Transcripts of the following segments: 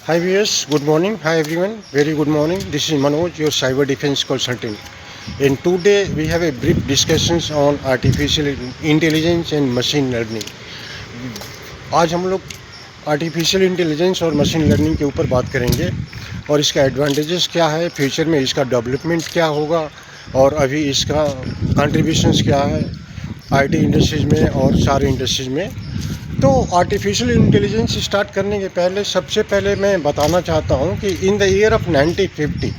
Hi viewers, good morning. Hi everyone, very good morning. This is Manoj, your cyber defense consultant. And today we have a brief discussions on artificial intelligence and machine learning. आज हम लोग artificial intelligence और machine learning के ऊपर बात करेंगे और इसका एडवांटेजेस क्या है, फ्यूचर में इसका डेवलपमेंट क्या होगा और अभी इसका कंट्रीब्यूशंस क्या है आईटी इंडस्ट्रीज में और सारे इंडस्ट्रीज में। तो आर्टिफिशियल इंटेलिजेंस स्टार्ट करने के पहले सबसे पहले मैं बताना चाहता हूँ कि in the year of 1950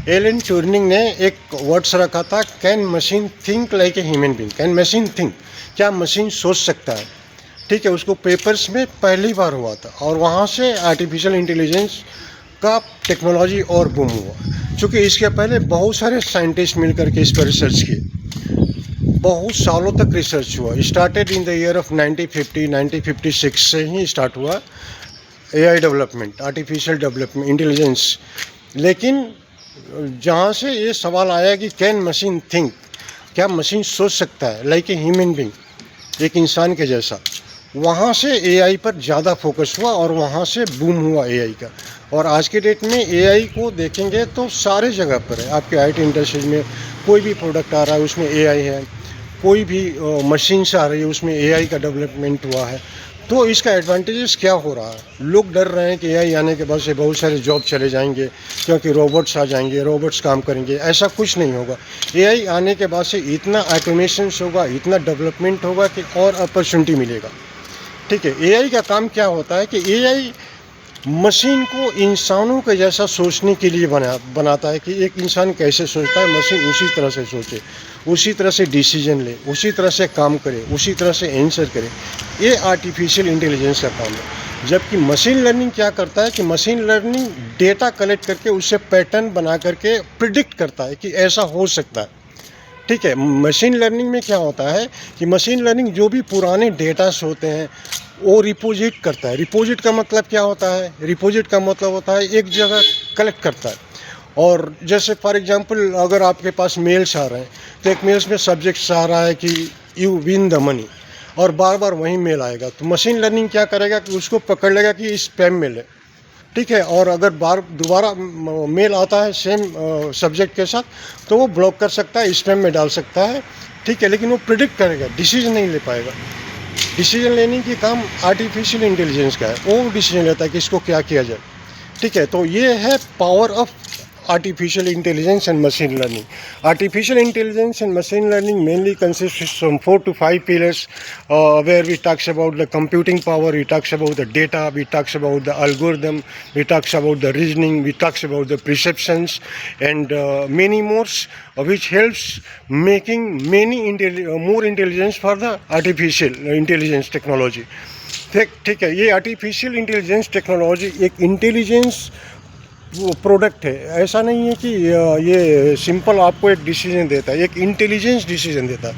Alan Turing ने एक वर्ड्स रखा था, can machine think like a human being. Can machine think, क्या मशीन सोच सकता है। ठीक है, उसको पेपर्स में पहली बार हुआ था और वहाँ से आर्टिफिशियल इंटेलिजेंस का टेक्नोलॉजी और बूम हुआ। चूँकि इसके पहले बहुत सारे साइंटिस्ट मिलकर के इस पर रिसर्च किए, बहुत सालों तक रिसर्च हुआ। Started in the year of 1956 से ही स्टार्ट हुआ AI development, artificial development intelligence. लेकिन जहाँ से ये सवाल आया कि कैन मशीन थिंक, क्या मशीन सोच सकता है लाइक ए ह्यूमन बीइंग, एक इंसान के जैसा, वहाँ से एआई पर ज़्यादा फोकस हुआ और वहाँ से बूम हुआ एआई का। और आज के डेट में एआई को देखेंगे तो सारे जगह पर है। आपके आईटी इंडस्ट्रीज में कोई भी प्रोडक्ट आ रहा है उसमें एआई है, कोई भी मशीन से आ रही है उसमें एआई का डेवलपमेंट हुआ है। तो इसका एडवांटेजेस क्या हो रहा है, लोग डर रहे हैं कि एआई आने के बाद से बहुत सारे जॉब चले जाएंगे क्योंकि रोबोट्स आ जाएंगे, रोबोट्स काम करेंगे। ऐसा कुछ नहीं होगा। एआई आने के बाद से इतना ऑटोमेशंस होगा, इतना डेवलपमेंट होगा कि और अपॉर्चुनिटी मिलेगा। ठीक है, एआई का काम क्या होता है कि एआई मशीन को इंसानों के जैसा सोचने के लिए बनाता है कि एक इंसान कैसे सोचता है, मशीन उसी तरह से सोचे, उसी तरह से डिसीजन ले, उसी तरह से काम करे, उसी तरह से आंसर करे। ये आर्टिफिशियल इंटेलिजेंस का काम है। जबकि मशीन लर्निंग क्या करता है कि मशीन लर्निंग डेटा कलेक्ट करके उससे पैटर्न बना करके प्रिडिक्ट करता है कि ऐसा हो सकता है। ठीक है, मशीन लर्निंग में क्या होता है कि मशीन लर्निंग जो भी पुराने डेटास होते हैं वो रिपोजिट करता है। रिपोजिट का मतलब क्या होता है, रिपोजिट का मतलब होता है एक जगह कलेक्ट करता है। और जैसे फॉर एग्जांपल अगर आपके पास मेल्स आ रहे हैं तो एक मेल्स में सब्जेक्ट्स आ रहा है कि यू विन द मनी और बार बार वही मेल आएगा, तो मशीन लर्निंग क्या करेगा कि उसको पकड़ लेगा कि स्पैम मेल है। ठीक है, और अगर दोबारा मेल आता है सेम सब्जेक्ट के साथ तो वो ब्लॉक कर सकता है, स्पैम में डाल सकता है। ठीक है, लेकिन वो प्रिडिक्ट करेगा, डिसीजन नहीं ले पाएगा। डिसीजन लेने की काम आर्टिफिशियल इंटेलिजेंस का है, वो डिसीजन लेता है कि इसको क्या किया जाए। ठीक है, तो ये है power of artificial intelligence and machine learning. Artificial intelligence and machine learning mainly consists from 4 to 5 pillars, where we talks about the computing power, we talks about the data, we talks about the algorithm, we talks about the reasoning, we talks about the perceptions, and many more, which helps making many more intelligence for the artificial intelligence technology. ठीक है, ये artificial intelligence technology एक intelligence वो product है। ऐसा नहीं है कि ये सिंपल आपको एक डिसीजन देता है, एक इंटेलिजेंस डिसीजन देता है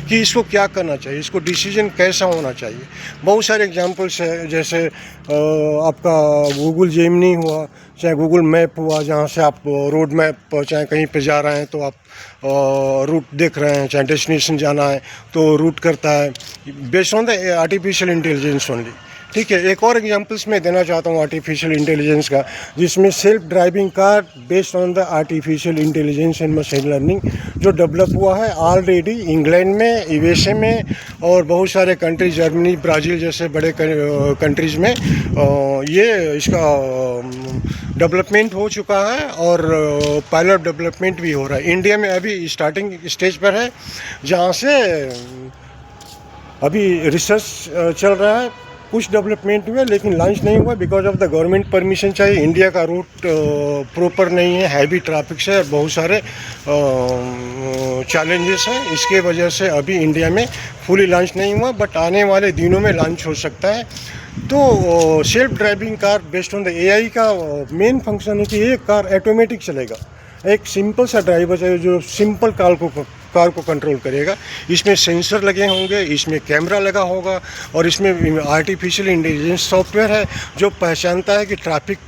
कि इसको क्या करना चाहिए, इसको डिसीजन कैसा होना चाहिए। बहुत सारे एग्जांपल्स है, जैसे आपका गूगल जेमिनी हुआ, चाहे गूगल मैप हुआ, जहाँ से आप रोड मैप चाहे कहीं पे जा रहे हैं तो आप रूट देख रहे हैं, चाहे डेस्टिनेशन जाना है तो रूट करता है based on the artificial intelligence only. ठीक है, एक और एग्जांपल्स मैं देना चाहता हूँ आर्टिफिशियल इंटेलिजेंस का, जिसमें self driving car based on the artificial intelligence and machine learning जो डेवलप हुआ है ऑलरेडी इंग्लैंड में, यूएसए में और बहुत सारे कंट्रीज, जर्मनी, ब्राज़ील जैसे बड़े कंट्रीज में ये इसका डेवलपमेंट हो चुका है और पायलट डेवलपमेंट भी हो रहा है। इंडिया में अभी स्टार्टिंग स्टेज पर है, जहाँ से अभी रिसर्च चल रहा है। कुछ डेवलपमेंट हुआ लेकिन लॉन्च नहीं हुआ because of the government permission चाहिए। इंडिया का रूट प्रॉपर नहीं है, हैवी ट्रैफिक से बहुत सारे चैलेंजेस हैं, इसके वजह से अभी इंडिया में फुली लॉन्च नहीं हुआ, बट आने वाले दिनों में लॉन्च हो सकता है। तो self driving car based on the AI का मेन फंक्शन है कि ये कार ऑटोमेटिक चलेगा। एक सिंपल सा ड्राइवर चाहिए जो सिंपल कार को कंट्रोल करेगा। इसमें सेंसर लगे होंगे, इसमें कैमरा लगा होगा और इसमें आर्टिफिशियल इंटेलिजेंस सॉफ्टवेयर है जो पहचानता है कि ट्रैफिक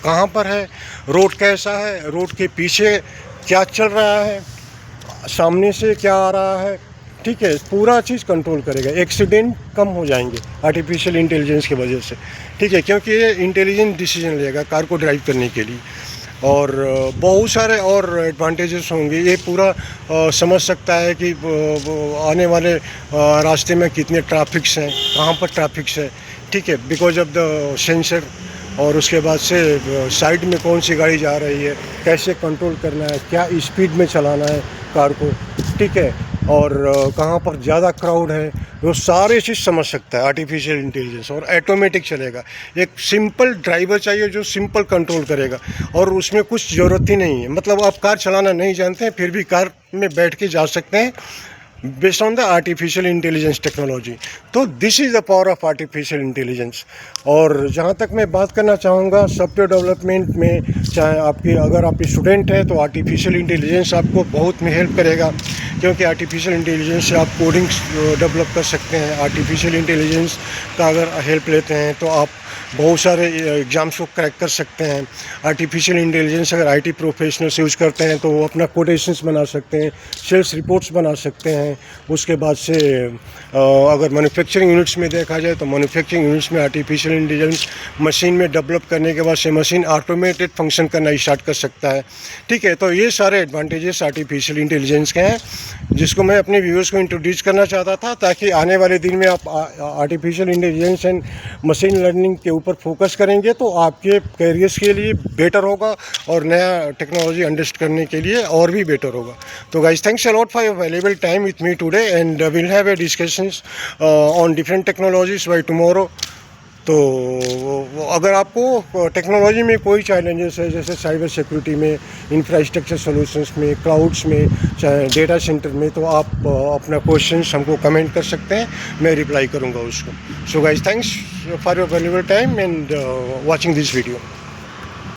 कहाँ पर है, रोड कैसा है, रोड के पीछे क्या चल रहा है, सामने से क्या आ रहा है, ठीक है, पूरा चीज़ कंट्रोल करेगा, एक्सीडेंट कम हो जाएंगे आर्टिफिशियल इंटेलिजेंस की वजह से। ठीक है, क्योंकि ये इंटेलिजेंट डिसीजन लेगा कार को ड्राइव करने के लिए, और बहुत सारे और एडवांटेजेस होंगे। ये पूरा समझ सकता है कि आने वाले रास्ते में कितने ट्रैफिक्स हैं, कहाँ पर ट्रैफिक्स है। ठीक है, बिकॉज ऑफ द सेंसर। और उसके बाद से साइड में कौन सी गाड़ी जा रही है, कैसे कंट्रोल करना है, क्या स्पीड में चलाना है कार को। ठीक है, और कहाँ पर ज़्यादा क्राउड है, वो सारे चीज़ समझ सकता है आर्टिफिशियल इंटेलिजेंस, और ऑटोमेटिक चलेगा। एक सिंपल ड्राइवर चाहिए जो सिंपल कंट्रोल करेगा, और उसमें कुछ ज़रूरत ही नहीं है। मतलब आप कार चलाना नहीं जानते हैं फिर भी कार में बैठ के जा सकते हैं, based on the artificial intelligence technology. तो this is the power of artificial intelligence. और जहाँ तक मैं बात करना चाहूँगा सॉफ्टवेयर डेवलपमेंट में, चाहे आपकी अगर आप स्टूडेंट हैं तो आर्टिफिशियल इंटेलिजेंस आपको बहुत में हेल्प करेगा, क्योंकि आर्टिफिशियल इंटेलिजेंस से आप कोडिंग डेवलप कर सकते हैं। आर्टिफिशियल इंटेलिजेंस का अगर हेल्प लेते हैं तो आप बहुत सारे एग्ज़ाम्स को क्रैक कर सकते हैं। आर्टिफिशियल इंटेलिजेंस अगर आईटी प्रोफेशनल्स यूज़ करते हैं तो वो अपना कोटेशंस बना सकते हैं, सेल्स रिपोर्ट्स बना सकते हैं। उसके बाद से अगर मैन्युफैक्चरिंग यूनिट्स में देखा जाए तो मैन्युफैक्चरिंग यूनिट्स में आर्टिफिशियल इंटेलिजेंस मशीन में डेवलप करने के बाद से मशीन ऑटोमेटेड फंक्शन करना स्टार्ट कर सकता है। ठीक है, तो ये सारे एडवांटेजेस आर्टिफिशियल इंटेलिजेंस के हैं, जिसको मैं अपने व्यूअर्स को इंट्रोड्यूस करना चाहता था, ताकि आने वाले दिन में आप artificial intelligence and machine learning के ऊपर फोकस करेंगे तो आपके कैरियर्स के लिए बेटर होगा, और नया टेक्नोलॉजी अंडरस्टैंड करने के लिए और भी बेटर होगा। तो guys, thanks a lot for your valuable time with me today, and will have a discussions on different technologies by tomorrow. तो अगर आपको टेक्नोलॉजी में कोई चैलेंजेस है, जैसे साइबर सिक्योरिटी में, इंफ्रास्ट्रक्चर सॉल्यूशंस में, क्लाउड्स में, चाहे डेटा सेंटर में, तो आप अपना क्वेश्चंस हमको कमेंट कर सकते हैं, मैं रिप्लाई करूंगा उसको। So guys, thanks for your valuable time and watching this video.